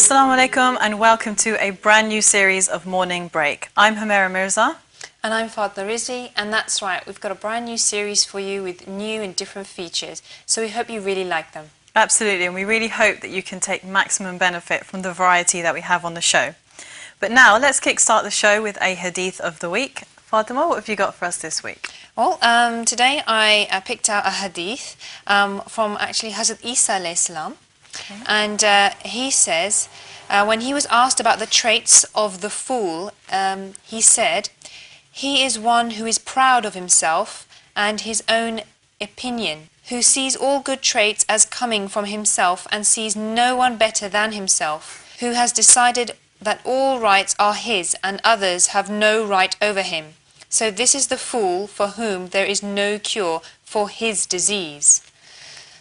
Assalamu alaikum and welcome to a brand new series of Morning Break. I'm Humera Mirza. And I'm Fatma Rizzi, and that's right, we've got a brand new series for you with new and different features, so we hope you really like them. Absolutely, and we really hope that you can take maximum benefit from the variety that we have on the show. But now, let's kickstart the show with a hadith of the week. Fatima, what have you got for us this week? Well, today I picked out a hadith from actually Hazrat Isa alayhi salam. Okay. And he says, when he was asked about the traits of the fool, he said, "He is one who is proud of himself and his own opinion, who sees all good traits as coming from himself and sees no one better than himself, who has decided that all rights are his and others have no right over him. So this is the fool for whom there is no cure for his disease."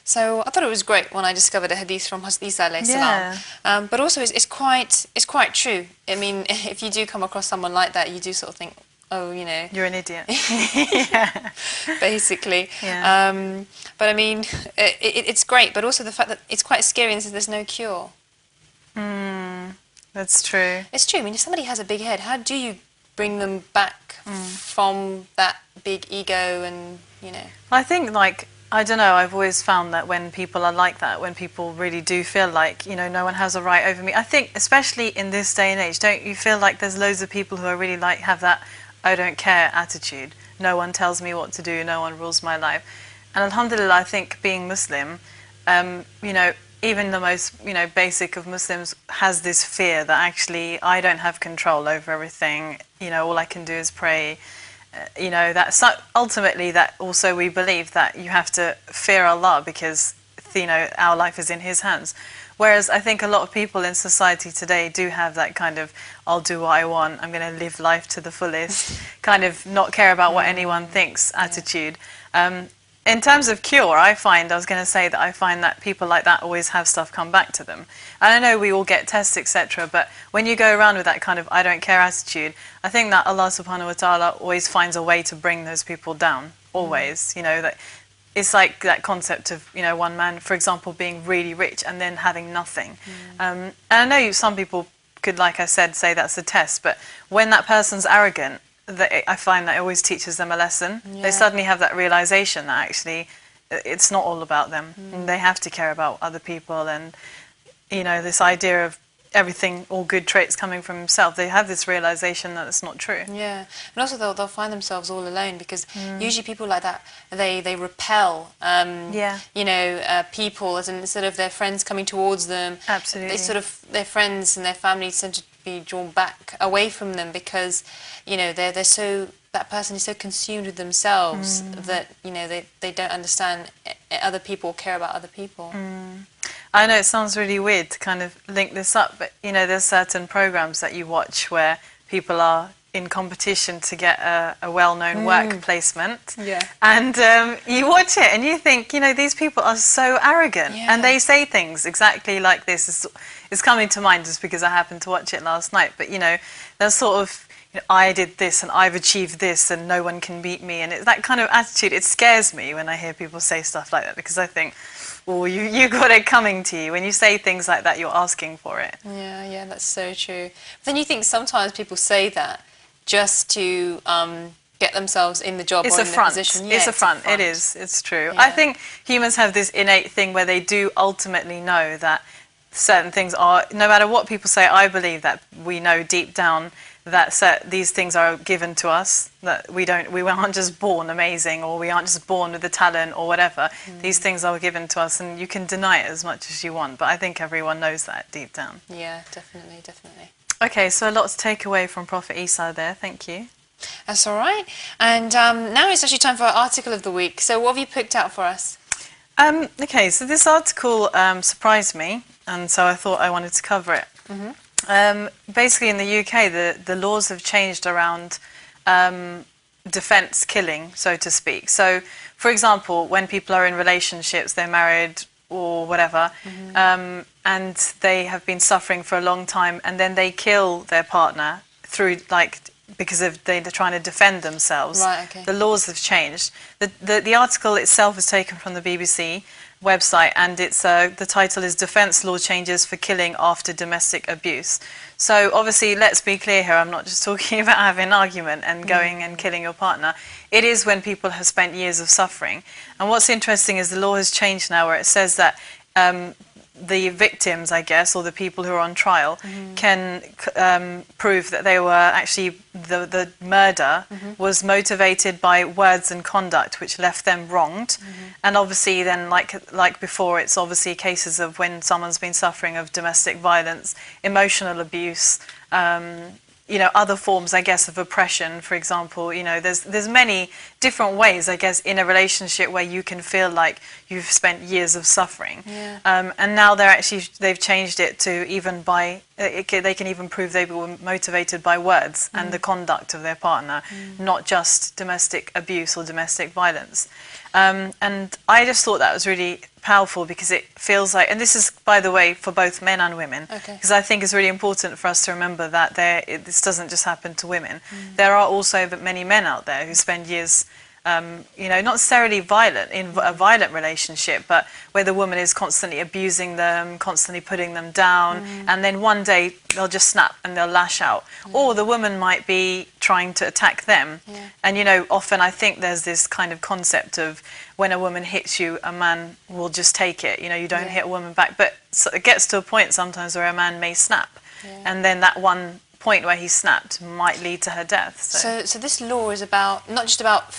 So I thought it was great when I discovered a hadith from Hazrat Isa alayhi salam. But also it's quite true. I mean, if you do come across someone like that, you do sort of think, oh, you know, you're an idiot. Yeah. Basically. Yeah. But I mean, it's great, but also the fact that it's quite scary and says there's no cure. That's true. It's true. I mean, if somebody has a big head, how do you bring them back from that big ego and, you know? I think, like, I don't know, I've always found that when people are like that, when people really do feel like, you know, no one has a right over me, I think especially in this day and age, don't you feel like there's loads of people who are really like, have that I don't care attitude. No one tells me what to do, no one rules my life. And alhamdulillah, I think being Muslim, you know, even the most, you know, basic of Muslims has this fear that actually I don't have control over everything, you know, all I can do is pray. You know, that's ultimately that also we believe that you have to fear Allah because, you know, our life is in His hands. Whereas I think a lot of people in society today do have that kind of, I'll do what I want, I'm going to live life to the fullest, kind of not care about what anyone thinks attitude. In terms of cure, I was going to say that I find that people like that always have stuff come back to them. And I know we all get tests, etc., but when you go around with that kind of I don't care attitude, I think that Allah subhanahu wa ta'ala always finds a way to bring those people down, always. You know, that it's like that concept of, you know, one man, for example, being really rich and then having nothing. And I know some people could, like I said, say that's a test, but when that person's arrogant, I find that it always teaches them a lesson. Yeah. They suddenly have that realization that actually it's not all about them. And they have to care about other people, and you know, this idea of everything, all good traits coming from himself, they have this realization that it's not true. Yeah, and also they'll find themselves all alone because usually people like that, they repel, you know, people, as in, instead of their friends coming towards them, absolutely, their friends and their family tend to be drawn back away from them because, you know, they're so, that person is so consumed with themselves that, you know, they don't understand other people, care about other people. I know it sounds really weird to kind of link this up, but you know, there's certain programs that you watch where people are in competition to get a well-known work placement. Yeah. And you watch it and you think, you know, these people are so arrogant, and they say things exactly like this. It's coming to mind just because I happened to watch it last night, but you know, there's sort of, you know, I did this and I've achieved this and no one can beat me, and it's that kind of attitude. It scares me when I hear people say stuff like that because I think, well, you got it coming to you. When you say things like that, you're asking for it. Yeah, that's so true. But then you think sometimes people say that just to get themselves in the job or in the position. Yeah, it's a front. It is. It's true. Yeah. I think humans have this innate thing where they do ultimately know that certain things are, no matter what people say, I believe that we know deep down that these things are given to us, that we aren't just born amazing, or we aren't just born with the talent or whatever. These things are given to us, and you can deny it as much as you want, but I think everyone knows that deep down. Yeah, definitely. Okay, so a lot to take away from Prophet Isa there, thank you. That's all right. And now it's actually time for our article of the week. So what have you picked out for us? Okay, so this article surprised me, and so I thought I wanted to cover it. Basically, in the UK, the laws have changed around defence killing, so to speak. So, for example, when people are in relationships, they're married or whatever, and they have been suffering for a long time, and then they kill their partner through, like, because they're trying to defend themselves. Right, okay. The laws have changed. The article itself is taken from the BBC, website, and it's the title is Defence Law Changes for Killing After Domestic Abuse. So obviously, let's be clear here, I'm not just talking about having an argument and going and killing your partner. It is when people have spent years of suffering. And what's interesting is the law has changed now, where it says that the victims, I guess, or the people who are on trial can prove that they were actually, the murder was motivated by words and conduct which left them wronged. And obviously then, like before, it's obviously cases of when someone's been suffering of domestic violence, emotional abuse, you know, other forms, I guess, of oppression, for example. You know, there's many different ways, I guess, in a relationship where you can feel like you've spent years of suffering. And now they've changed it to even by, they can even prove they were motivated by words and the conduct of their partner, not just domestic abuse or domestic violence. And I just thought that was really powerful, because it feels like, and this is, by the way, for both men and women, because I think it's really important for us to remember that this doesn't just happen to women. There are also many men out there who spend years, you know, not necessarily in a violent relationship, but where the woman is constantly abusing them, constantly putting them down, and then one day they'll just snap and they'll lash out. Or the woman might be trying to attack them. And, you know, often I think there's this kind of concept of when a woman hits you, a man will just take it. You know, you don't hit a woman back. But so it gets to a point sometimes where a man may snap. And then that one point where he snapped might lead to her death. So this law is about, not just about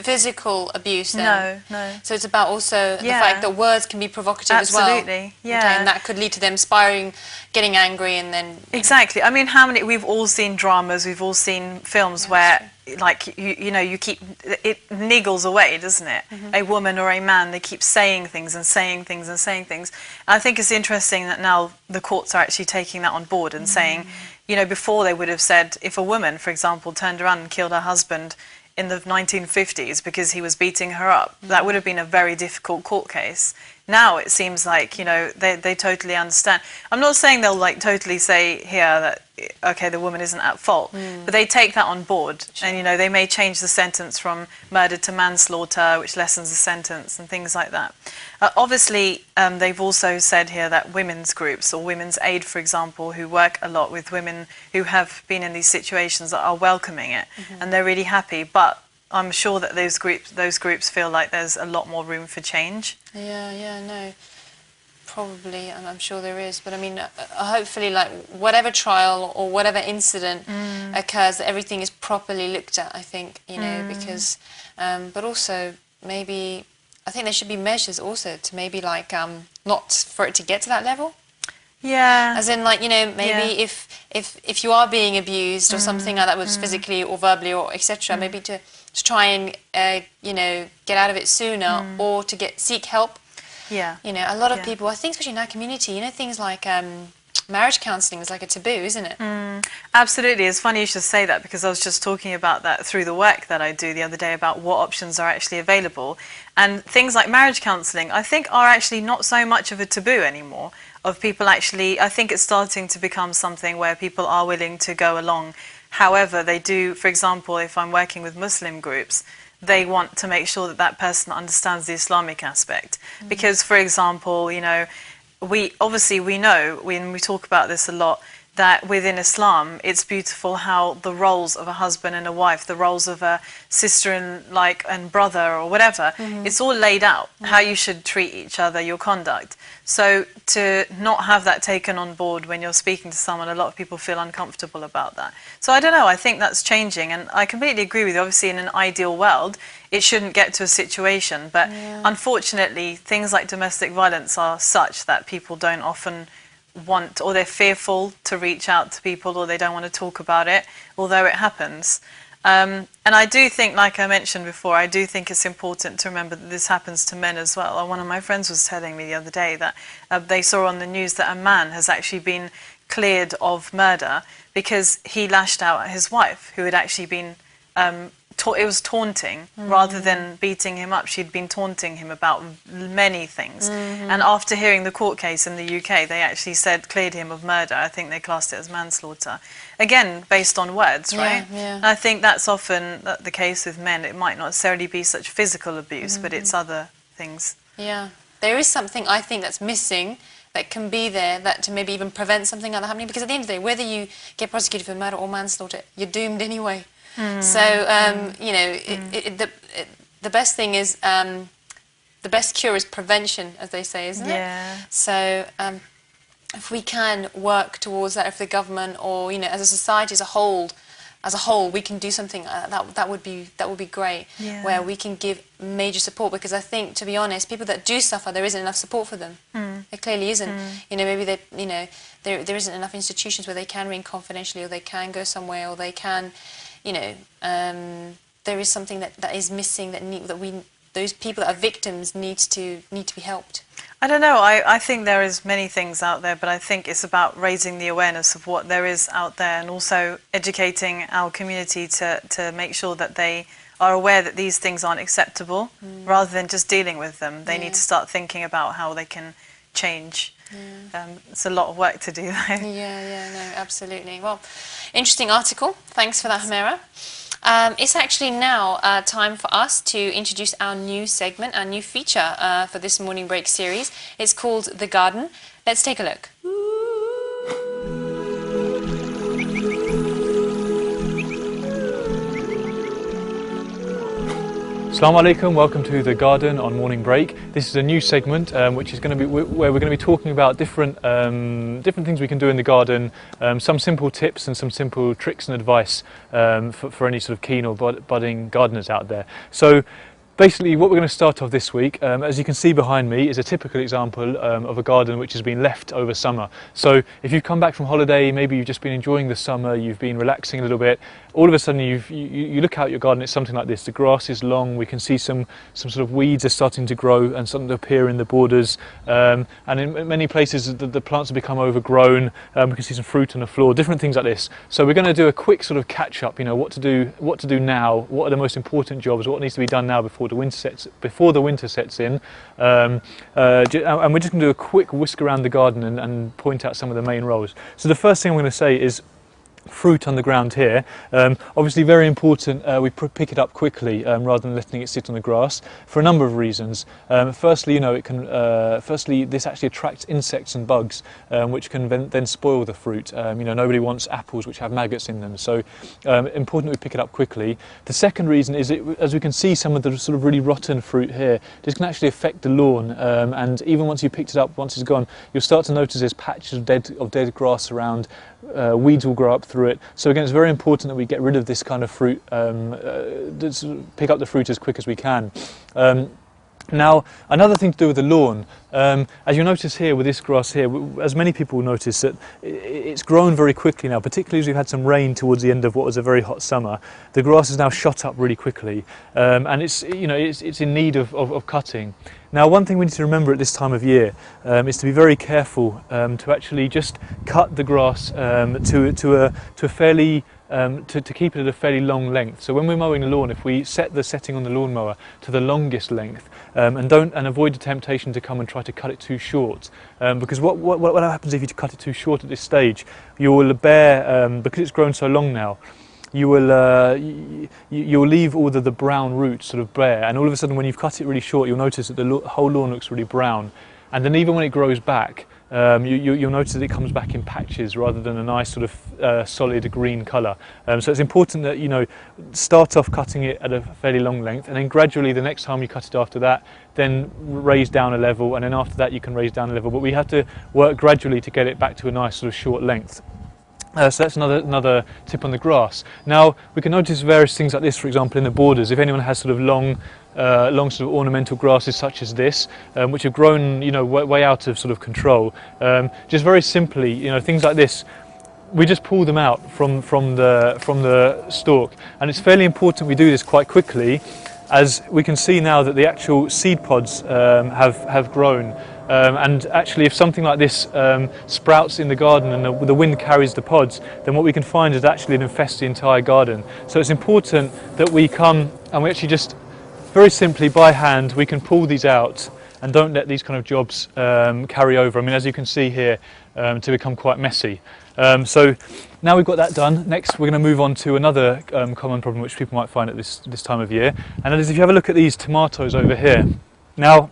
physical abuse then? No. So it's about also the fact that words can be provocative as well? Absolutely, yeah. Okay, and that could lead to them spiraling, getting angry, and then... Exactly. I mean, we've all seen dramas, we've all seen films where, like, you know, it niggles away, doesn't it? A woman or a man, they keep saying things and saying things and saying things. And I think it's interesting that now the courts are actually taking that on board and saying, you know, before they would have said, if a woman, for example, turned around and killed her husband in the 1950s because he was beating her up, that would have been a very difficult court case. Now it seems like, you know, they totally understand. I'm not saying they'll like totally say here that, okay, the woman isn't at fault, but they take that on board. And, you know, they may change the sentence from murder to manslaughter, which lessens the sentence and things like that. Obviously, they've also said here that women's groups or Women's Aid, for example, who work a lot with women who have been in these situations, are welcoming it, and they're really happy. But I'm sure that those groups feel like there's a lot more room for change. No, probably, and I'm sure there is. But I mean, hopefully, like, whatever trial or whatever incident occurs, that everything is properly looked at, I think, you know, because, but also maybe, I think there should be measures also to maybe, like, not for it to get to that level. Yeah. As in, like, you know, maybe if you are being abused or something like that, was physically or verbally or etc., maybe to try and, you know, get out of it sooner, or to seek help. Yeah. You know, a lot of people, I think especially in our community, you know, things like marriage counselling is like a taboo, isn't it? Absolutely. It's funny you should say that, because I was just talking about that through the work that I do the other day about what options are actually available. And things like marriage counselling, I think, are actually not so much of a taboo anymore. Of people actually, I think it's starting to become something where people are willing to go along. However, they do, for example, if I'm working with Muslim groups, they want to make sure that that person understands the Islamic aspect. Because, for example, you know, we know, when we talk about this a lot, that within Islam, it's beautiful how the roles of a husband and a wife, the roles of a sister and brother or whatever, it's all laid out, how you should treat each other, your conduct. So to not have that taken on board when you're speaking to someone, a lot of people feel uncomfortable about that. So I don't know, I think that's changing, and I completely agree with you. Obviously, in an ideal world, it shouldn't get to a situation, but unfortunately, things like domestic violence are such that people don't often want, or they're fearful to reach out to people, or they don't want to talk about it, although it happens. And I do think, like I mentioned before, I do think it's important to remember that this happens to men as well. One of my friends was telling me the other day that they saw on the news that a man has actually been cleared of murder because he lashed out at his wife, who had actually been it was taunting rather than beating him up. She'd been taunting him about many things. And after hearing the court case in the UK, they actually cleared him of murder. I think they classed it as manslaughter. Again, based on words, right? And I think that's often the case with men. It might not necessarily be such physical abuse, but it's other things. Yeah. there is something I think that's missing that can be there that to maybe even prevent something like that happening. Because at the end of the day, whether you get prosecuted for murder or manslaughter, you're doomed anyway. So you know, the best thing is the best cure is prevention, as they say, isn't it? So if we can work towards that, if the government or you know, as a society as a whole, we can do something that would be great. Where we can give major support, because I think, to be honest, people that do suffer, there isn't enough support for them. There clearly isn't. You know, maybe they, you know, there isn't enough institutions where they can ring confidentially, or they can go somewhere, or they can, you know, there is something that is missing those people that are victims need to be helped. I don't know, I think there is many things out there, but I think it's about raising the awareness of what there is out there, and also educating our community to make sure that they are aware that these things aren't acceptable, rather than just dealing with them. They need to start thinking about how they can change. It's a lot of work to do though. No, absolutely. Well, interesting article. Thanks for that, Humera. It's actually now time for us to introduce our new segment, our new feature for this Morning Break series. It's called The Garden. Let's take a look. Assalamu alaikum, welcome to The Garden on Morning Break. This is a new segment which is going to be where we're going to be talking about different things we can do in the garden, some simple tips and some simple tricks and advice for any sort of keen or budding gardeners out there. So basically what we're going to start off this week, as you can see behind me, is a typical example of a garden which has been left over summer. So if you've come back from holiday, maybe you've just been enjoying the summer, you've been relaxing a little bit, all of a sudden you look out your garden, it's something like this. The grass is long, we can see some sort of weeds are starting to grow and starting to appear in the borders, and in many places the plants have become overgrown. We can see some fruit on the floor, different things like this. So we're going to do a quick sort of catch up, you know, what to do now, what are the most important jobs, what needs to be done now before the winter sets in, and we're just going to do a quick whisk around the garden and point out some of the main roles. So the first thing I'm going to say is fruit on the ground here. Obviously very important we pick it up quickly rather than letting it sit on the grass for a number of reasons. Firstly, you know, it can firstly this actually attracts insects and bugs which can then spoil the fruit. You know, nobody wants apples which have maggots in them, so important we pick it up quickly. The second reason is as we can see, some of the sort of really rotten fruit here, this can actually affect the lawn, and even once you picked it up, once it's gone, you'll start to notice there's patches of dead grass around. Weeds will grow up through it. So again, it's very important that we get rid of this kind of fruit, pick up the fruit as quick as we can. Now, another thing to do with the lawn, as you'll notice here with this grass here, as many people will notice, that it's grown very quickly now, particularly as we've had some rain towards the end of what was a very hot summer. The grass has now shot up really quickly, and it's in need of cutting. Now, one thing we need to remember at this time of year is to be very careful to actually just cut the grass to a fairly to keep it at a fairly long length. So when we're mowing the lawn, if we set the setting on the lawnmower to the longest length and avoid the temptation to come and try to cut it too short, because what happens if you cut it too short at this stage, you will bear, because it's grown so long now, you'll leave all the brown roots sort of bare, and all of a sudden when you've cut it really short, you'll notice that the whole lawn looks really brown, and then even when it grows back, you'll notice that it comes back in patches rather than a nice sort of solid green colour. So it's important that, you know, start off cutting it at a fairly long length, and then gradually the next time you cut it after that, then raise down a level, and then after that you can raise down a level, but we have to work gradually to get it back to a nice sort of short length. So that's another tip on the grass. Now we can notice various things like this, for example, in the borders. If anyone has sort of long sort of ornamental grasses such as this, which have grown, you know, way out of sort of control, just very simply, you know, things like this, we just pull them out from the stalk, and it's fairly important we do this quite quickly, as we can see now that the actual seed pods have grown. And actually, if something like this sprouts in the garden and the wind carries the pods, then what we can find is actually it infests the entire garden. So it's important that we come and we actually just very simply by hand we can pull these out and don't let these kind of jobs carry over. I mean, as you can see here, to become quite messy. So now we've got that done. Next, we're going to move on to another common problem which people might find at this time of year, and that is if you have a look at these tomatoes over here. Now,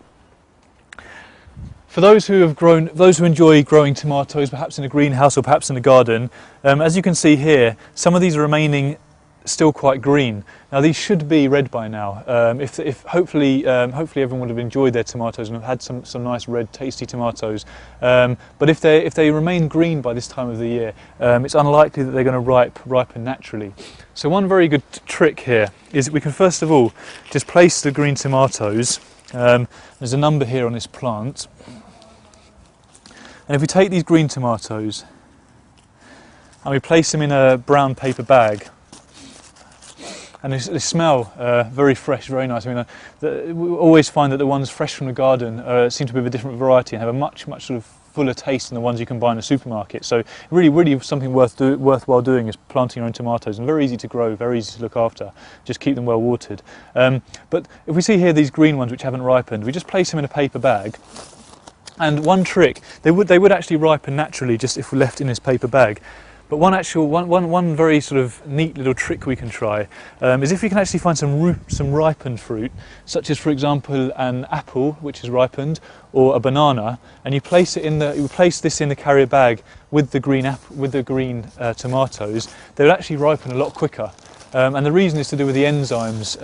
For those who enjoy growing tomatoes, perhaps in a greenhouse or perhaps in a garden, as you can see here, some of these are remaining still quite green. Now these should be red by now. If hopefully everyone would have enjoyed their tomatoes and have had some nice red tasty tomatoes. But if they remain green by this time of the year, it's unlikely that they're going to ripen naturally. So one very good trick here is that we can first of all just place the green tomatoes. There's a number here on this plant. And if we take these green tomatoes and we place them in a brown paper bag, and they smell very fresh, very nice. I mean, we always find that the ones fresh from the garden seem to be of a different variety and have a much sort of fuller taste than the ones you can buy in a supermarket. So really something worthwhile doing is planting your own tomatoes, and very easy to grow, very easy to look after. Just keep them well watered. But if we see here these green ones which haven't ripened, we just place them in a paper bag. And one trick, they would actually ripen naturally just if we left in this paper bag. But one very sort of neat little trick we can try is if you can actually find some ripened fruit, such as for example an apple which is ripened, or a banana, and you place this in the carrier bag with the green tomatoes, they will actually ripen a lot quicker. And the reason is to do with the enzymes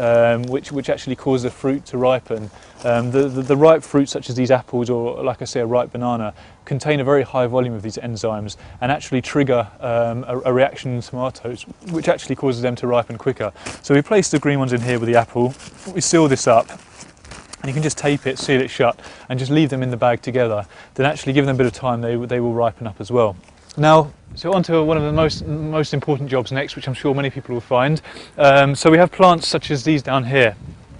which actually cause the fruit to ripen. The ripe fruits such as these apples, or like I say a ripe banana, contain a very high volume of these enzymes and actually trigger a reaction in tomatoes which actually causes them to ripen quicker. So we place the green ones in here with the apple, we seal this up, and you can just tape it, seal it shut, and just leave them in the bag together. Then actually give them a bit of time, they will ripen up as well. Now, so on to one of the most important jobs next, which I'm sure many people will find. So we have plants such as these down here.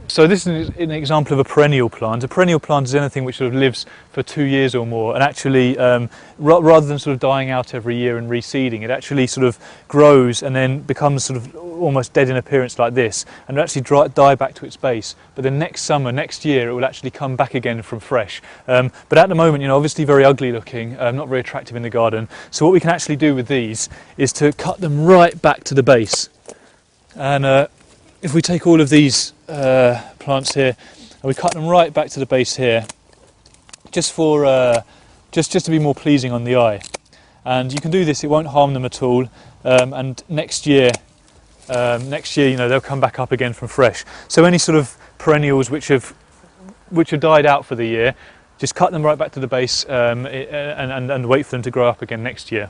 So this is an example of a perennial plant. A perennial plant is anything which sort of lives for 2 years or more, and actually, rather than sort of dying out every year and reseeding, it actually sort of grows and then becomes sort of almost dead in appearance like this, and will actually die back to its base. But then next summer, next year, it will actually come back again from fresh. But at the moment, obviously very ugly looking, not very attractive in the garden. So what we can actually do with these is to cut them right back to the base. And if we take all of these plants here and we cut them right back to the base here, just for just to be more pleasing on the eye. And you can do this; it won't harm them at all. And next year, they'll come back up again from fresh. So any sort of perennials which have died out for the year, just cut them right back to the base and wait for them to grow up again next year.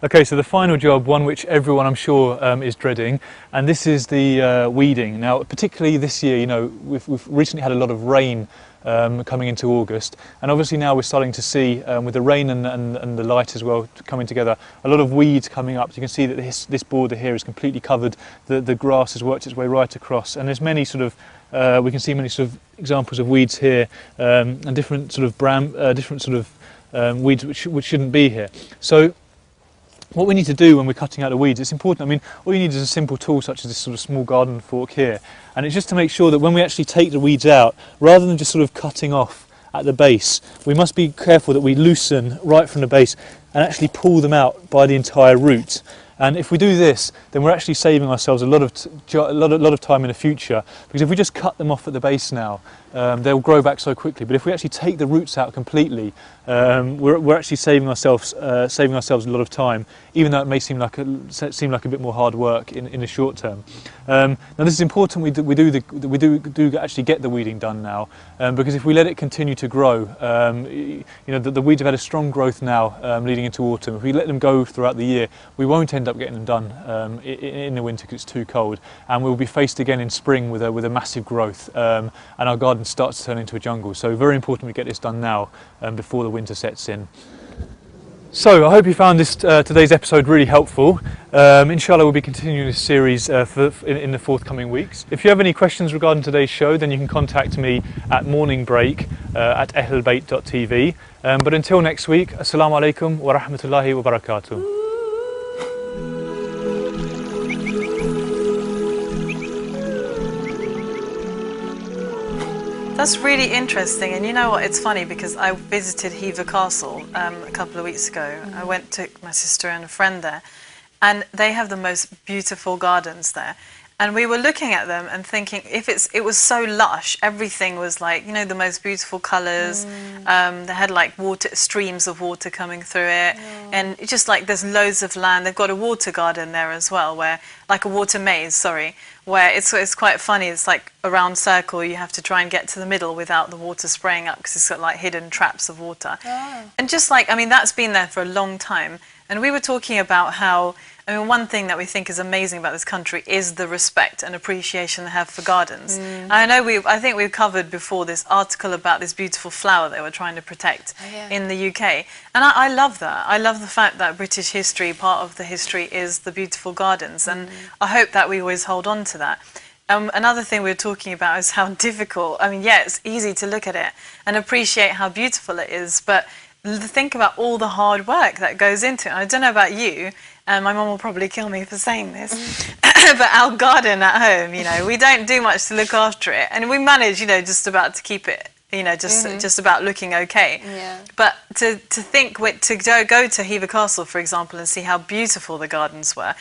Okay, so the final job, one which everyone I'm sure is dreading, and this is the weeding. Now, particularly this year, we've recently had a lot of rain coming into August, and obviously now we're starting to see, with the rain and the light as well coming together, a lot of weeds coming up. So you can see that this border here is completely covered. The grass has worked its way right across, and there's many sort of we can see many sort of examples of weeds here, and different sort of weeds which shouldn't be here. So what we need to do when we're cutting out the weeds, it's important. I mean, all you need is a simple tool such as this sort of small garden fork here, and it's just to make sure that when we actually take the weeds out, rather than just sort of cutting off at the base, we must be careful that we loosen right from the base and actually pull them out by the entire root. And if we do this, then we're actually saving ourselves a lot of time in the future, because if we just cut them off at the base now, they'll grow back so quickly. But if we actually take the roots out completely, we're actually saving ourselves a lot of time, even though it may seem like a bit more hard work in the short term. Now this is important. We do actually get the weeding done now, because if we let it continue to grow, the weeds have had a strong growth now leading into autumn. If we let them go throughout the year, we won't end up getting them done in the winter because it's too cold, and we'll be faced again in spring with a massive growth, and our garden starts to turn into a jungle. So very important we get this done now before the winter sets in. So I hope you found this today's episode really helpful. Inshallah we'll be continuing this series in the forthcoming weeks. If you have any questions regarding today's show, then you can contact me at morningbreak at ahlulbayt.tv. But until next week, assalamu alaikum wa rahmatullahi wa barakatuh. That's really interesting, and you know what, it's funny because I visited Hever Castle a couple of weeks ago. I went to my sister and a friend there, and they have the most beautiful gardens there. And we were looking at them and thinking, it was so lush, everything was like, you know, the most beautiful colours. They had like streams of water coming through it, and it's just like there's loads of land. They've got a water garden there as well, where like a water maze, sorry, where it's quite funny. It's like a round circle. You have to try and get to the middle without the water spraying up, because it's got like hidden traps of water. And just like, I mean, that's been there for a long time. And we were talking about how, I mean, one thing that we think is amazing about this country is the respect and appreciation they have for gardens. I think we've covered before this article about this beautiful flower they were trying to protect in the UK. And I love that. I love the fact that British history, part of the history is the beautiful gardens. And I hope that we always hold on to that. Another thing we were talking about is how difficult, I mean, yeah, it's easy to look at it and appreciate how beautiful it is, but think about all the hard work that goes into it. I don't know about you, and my mum will probably kill me for saying this, but our garden at home, you know, we don't do much to look after it, and we manage, you know, just about to keep it, you know, just about looking okay. But to go to Hever Castle, for example, and see how beautiful the gardens were,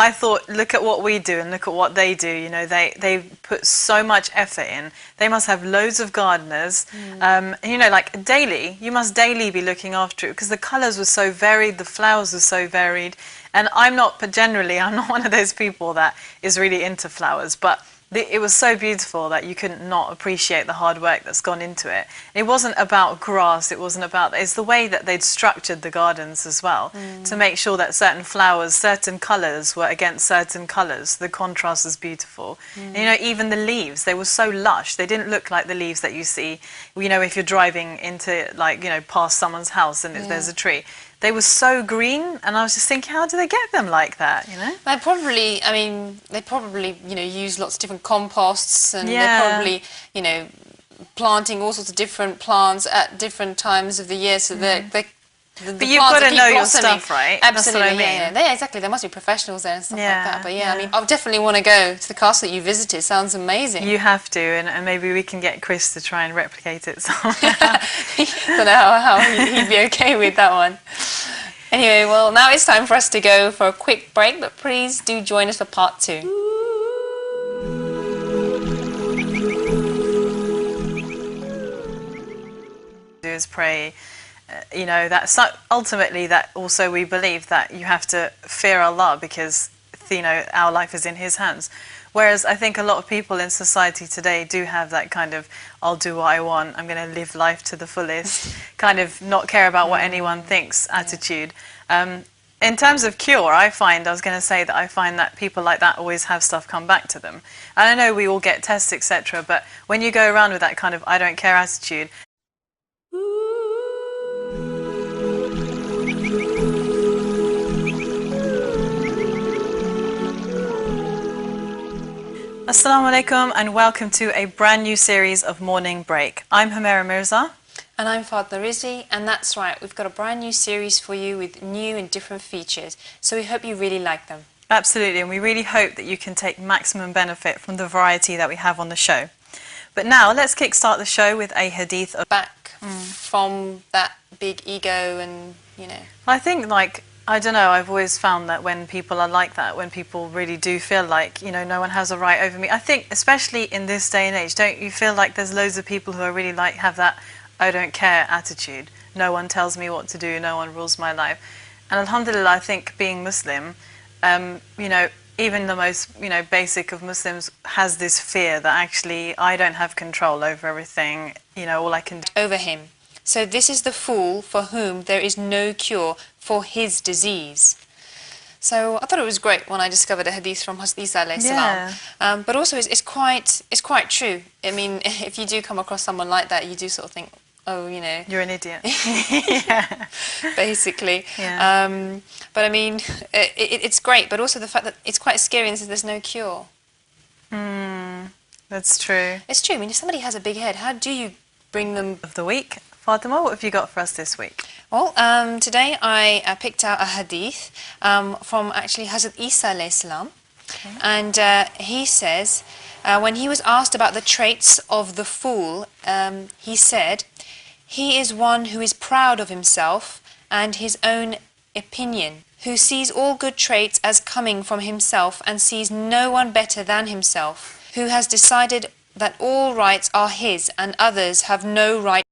I thought, look at what we do and look at what they do. You know, they put so much effort in. They must have loads of gardeners. And, you know, like daily, you must daily be looking after it, because the colours were so varied, the flowers were so varied. And I'm not one of those people that is really into flowers, but it was so beautiful that you couldn't not appreciate the hard work that's gone into it. It wasn't about grass, it's the way that they'd structured the gardens as well, to make sure that certain flowers, certain colours were against certain colours. The contrast was beautiful. And, you know, even the leaves, they were so lush. They didn't look like the leaves that you see, you know, if you're driving into, like, you know, past someone's house and there's a tree. They were so green, and I was just thinking, how do they get them like that, you know? They probably, you know, use lots of different composts, and they're probably, you know, planting all sorts of different plants at different times of the year, so but you've got to know your stuff, right? Absolutely, that's what I mean. Yeah, exactly. There must be professionals there and stuff like that. But I mean, I definitely want to go to the castle that you visited. It sounds amazing. You have to, and maybe we can get Chris to try and replicate it somehow. I don't know how he'd be okay with that one. Anyway, well, now it's time for us to go for a quick break, but please do join us for part 2. Do is pray. You know, that's ultimately that also we believe that you have to fear Allah, because, you know, our life is in His hands. Whereas I think a lot of people in society today do have that kind of, I'll do what I want, I'm going to live life to the fullest, kind of not care about what anyone thinks attitude. In terms of cure, I find that people like that always have stuff come back to them. And I know we all get tests, etc., but when you go around with that kind of I don't care attitude, Assalamu alaikum, and welcome to a brand new series of Morning Break. I'm Humera Mirza. And I'm Fatma Rizzi, and that's right, we've got a brand new series for you with new and different features, so we hope you really like them. Absolutely, and we really hope that you can take maximum benefit from the variety that we have on the show. But now, let's kickstart the show with a hadith of back from that big ego and, you know. I think, like, I don't know, I've always found that when people are like that, when people really do feel like, you know, no one has a right over me, I think, especially in this day and age, don't you feel like there's loads of people who are really like, have that I don't care attitude? No one tells me what to do, no one rules my life. And alhamdulillah, I think being Muslim, you know, even the most, you know, basic of Muslims has this fear that actually I don't have control over everything, you know, all I can do over him. So this is the fool for whom there is no cure for his disease. So I thought it was great when I discovered a hadith from Hazrat Isa alayhi salam. But also it's quite true. I mean, if you do come across someone like that, you do sort of think, oh, you know, you're an idiot. Basically. Yeah. But I mean, it's great, but also the fact that it's quite scary and says there's no cure. That's true. It's true. I mean, if somebody has a big head, how do you bring them of the week? Fatima, what have you got for us this week? Well, today I picked out a hadith from actually Hazrat Isa alayhi salam. And he says, when he was asked about the traits of the fool, he said, he is one who is proud of himself and his own opinion, who sees all good traits as coming from himself and sees no one better than himself, who has decided that all rights are his and others have no right